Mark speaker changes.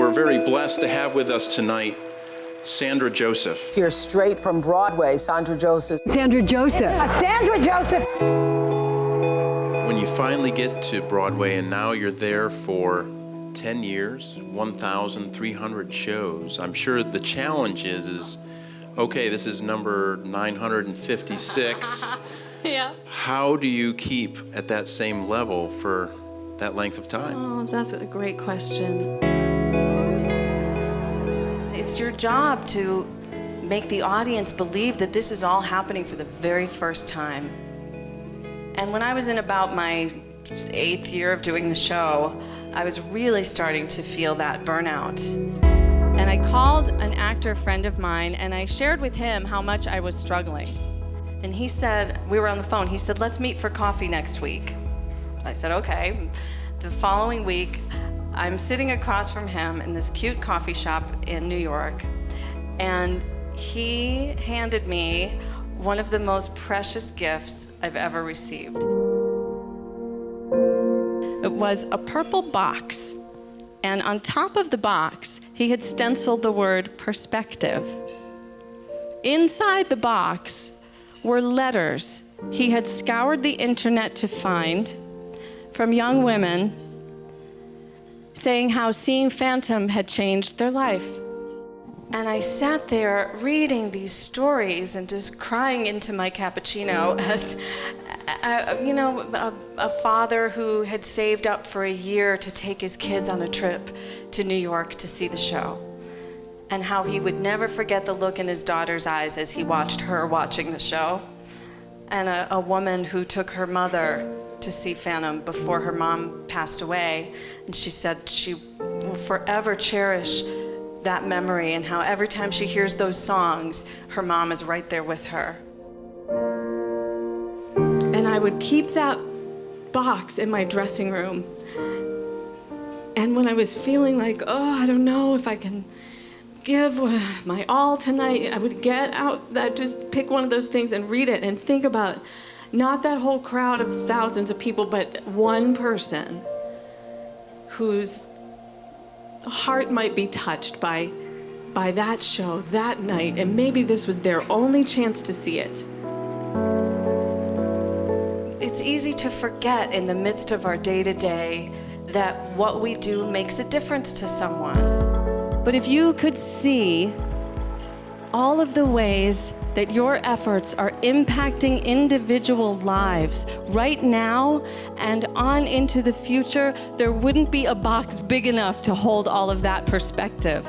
Speaker 1: We're very blessed to have with us tonight Sandra Joseph.
Speaker 2: Here straight from Broadway, Sandra Joseph.
Speaker 3: Sandra Joseph.
Speaker 4: Sandra Joseph.
Speaker 1: When you finally get to Broadway and now you're there for 10 years, 1,300 shows, I'm sure the challenge is okay, this is number 956.
Speaker 5: Yeah.
Speaker 1: How do you keep at that same level for that length of time?
Speaker 5: Oh, that's a great question. It's your job to make the audience believe that this is all happening for the very first time. And when I was in about my 8th year of doing the show, I was really starting to feel that burnout. And I called an actor friend of mine and I shared with him how much I was struggling. And he said, we were on the phone, he said, let's meet for coffee next week. I said, okay. The following week, I'm sitting across from him in this cute coffee shop in New York, and he handed me one of the most precious gifts I've ever received. It was a purple box, and on top of the box, he had stenciled the word perspective. Inside the box were letters he had scoured the internet to find from young women saying how seeing Phantom had changed their life. And I sat there reading these stories and just crying into my cappuccino as, a father who had saved up for a year to take his kids on a trip to New York to see the show. And how he would never forget the look in his daughter's eyes as he watched her watching the show. And a woman who took her mother to see Phantom before her mom passed away. And she said she will forever cherish that memory and how every time she hears those songs, her mom is right there with her. And I would keep that box in my dressing room. And when I was feeling like, I don't know if I can give my all tonight, I would get out, I'd just pick one of those things and read it and think about not that whole crowd of thousands of people, but one person whose heart might be touched by that show that night, and maybe this was their only chance to see it. It's easy to forget in the midst of our day-to-day that what we do makes a difference to someone. But if you could see all of the ways that your efforts are impacting individual lives right now and on into the future, there wouldn't be a box big enough to hold all of that perspective.